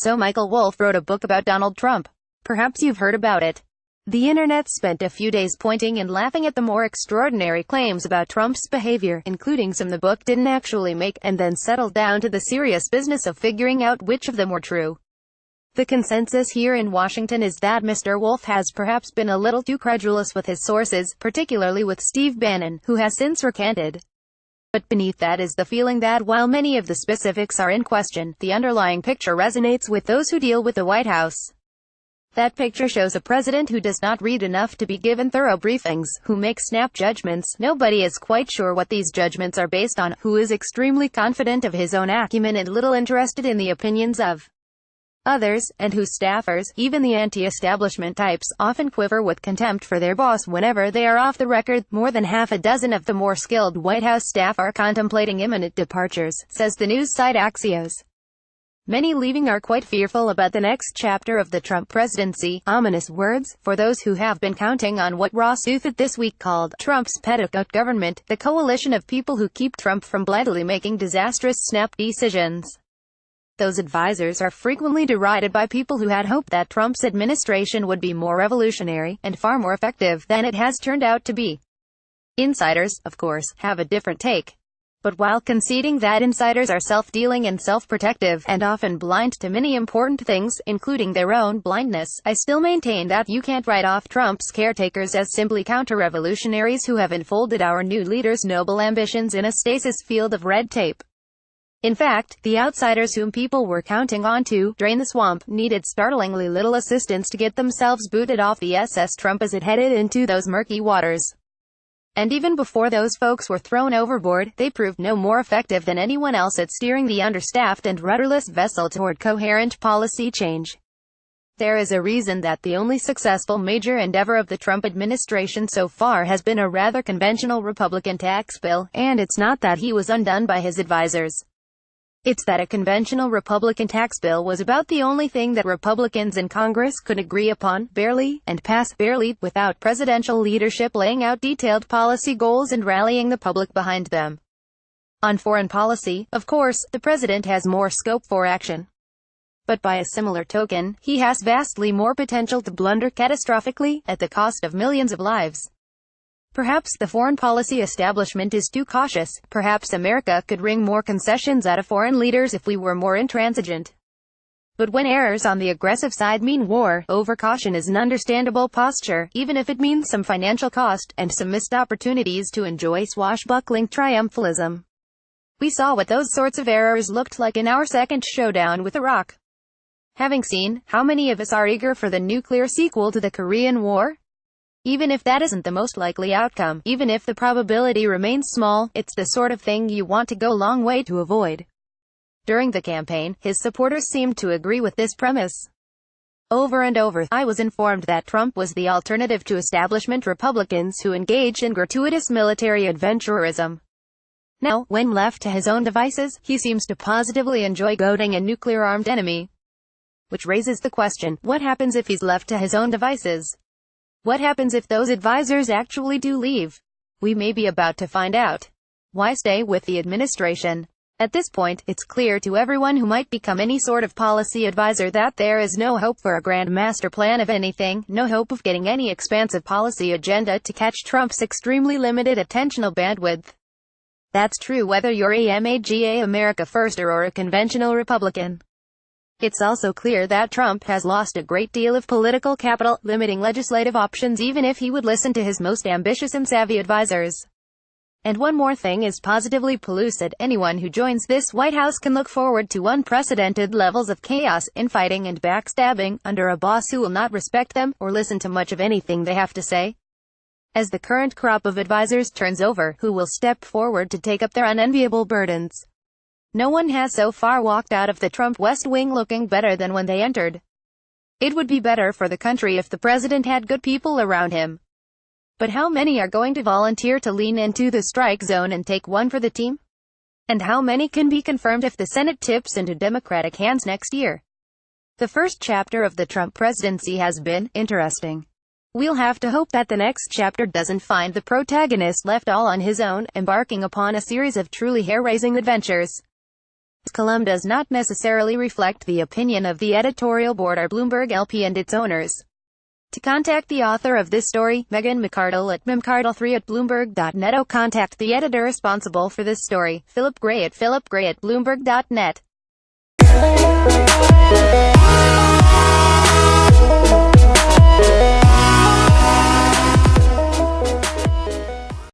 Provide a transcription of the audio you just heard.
So Michael Wolff wrote a book about Donald Trump. Perhaps you've heard about it. The internet spent a few days pointing and laughing at the more extraordinary claims about Trump's behavior, including some the book didn't actually make, and then settled down to the serious business of figuring out which of them were true. The consensus here in Washington is that Mr. Wolff has perhaps been a little too credulous with his sources, particularly with Steve Bannon, who has since recanted. But beneath that is the feeling that while many of the specifics are in question, the underlying picture resonates with those who deal with the White House. That picture shows a president who does not read enough to be given thorough briefings, who makes snap judgments, nobody is quite sure what these judgments are based on, who is extremely confident of his own acumen and little interested in the opinions of others, and whose staffers, even the anti-establishment types, often quiver with contempt for their boss whenever they are off the record. More than half a dozen of the more skilled White House staff are contemplating imminent departures, says the news site Axios. Many leaving are quite fearful about the next chapter of the Trump presidency. Ominous words, for those who have been counting on what Ross Douthat this week called Trump's petticoat government, the coalition of people who keep Trump from blindly making disastrous snap decisions. Those advisors are frequently derided by people who had hoped that Trump's administration would be more revolutionary, and far more effective, than it has turned out to be. Insiders, of course, have a different take. But while conceding that insiders are self-dealing and self-protective, and often blind to many important things, including their own blindness, I still maintain that you can't write off Trump's caretakers as simply counter-revolutionaries who have enfolded our new leader's noble ambitions in a stasis field of red tape. In fact, the outsiders whom people were counting on to drain the swamp needed startlingly little assistance to get themselves booted off the SS Trump as it headed into those murky waters. And even before those folks were thrown overboard, they proved no more effective than anyone else at steering the understaffed and rudderless vessel toward coherent policy change. There is a reason that the only successful major endeavor of the Trump administration so far has been a rather conventional Republican tax bill, and it's not that he was undone by his advisors. It's that a conventional Republican tax bill was about the only thing that Republicans in Congress could agree upon, barely, and pass, barely, without presidential leadership laying out detailed policy goals and rallying the public behind them. On foreign policy, of course, the president has more scope for action. But by a similar token, he has vastly more potential to blunder catastrophically, at the cost of millions of lives. Perhaps the foreign policy establishment is too cautious. Perhaps America could wring more concessions out of foreign leaders if we were more intransigent. But when errors on the aggressive side mean war, overcaution is an understandable posture, even if it means some financial cost, and some missed opportunities to enjoy swashbuckling triumphalism. We saw what those sorts of errors looked like in our second showdown with Iraq. Having seen, how many of us are eager for the nuclear sequel to the Korean War? Even if that isn't the most likely outcome, even if the probability remains small, it's the sort of thing you want to go a long way to avoid. During the campaign, his supporters seemed to agree with this premise. Over and over, I was informed that Trump was the alternative to establishment Republicans who engaged in gratuitous military adventurism. Now, when left to his own devices, he seems to positively enjoy goading a nuclear-armed enemy. Which raises the question, what happens if he's left to his own devices? What happens if those advisors actually do leave? We may be about to find out. Why stay with the administration? At this point, it's clear to everyone who might become any sort of policy advisor that there is no hope for a grand master plan of anything, no hope of getting any expansive policy agenda to catch Trump's extremely limited attentional bandwidth. That's true whether you're a MAGA America Firster or a conventional Republican. It's also clear that Trump has lost a great deal of political capital, limiting legislative options even if he would listen to his most ambitious and savvy advisors. And one more thing is positively pellucid: anyone who joins this White House can look forward to unprecedented levels of chaos, infighting and backstabbing, under a boss who will not respect them, or listen to much of anything they have to say. As the current crop of advisors turns over, who will step forward to take up their unenviable burdens? No one has so far walked out of the Trump West Wing looking better than when they entered. It would be better for the country if the president had good people around him. But how many are going to volunteer to lean into the strike zone and take one for the team? And how many can be confirmed if the Senate tips into Democratic hands next year? The first chapter of the Trump presidency has been interesting. We'll have to hope that the next chapter doesn't find the protagonist left all on his own, embarking upon a series of truly hair-raising adventures. column does not necessarily reflect the opinion of the editorial board or Bloomberg LP and its owners. To contact the author of this story, Megan McArdle at mcardle3@bloomberg.net, or contact the editor responsible for this story, Philip Gray at philipgray@bloomberg.net.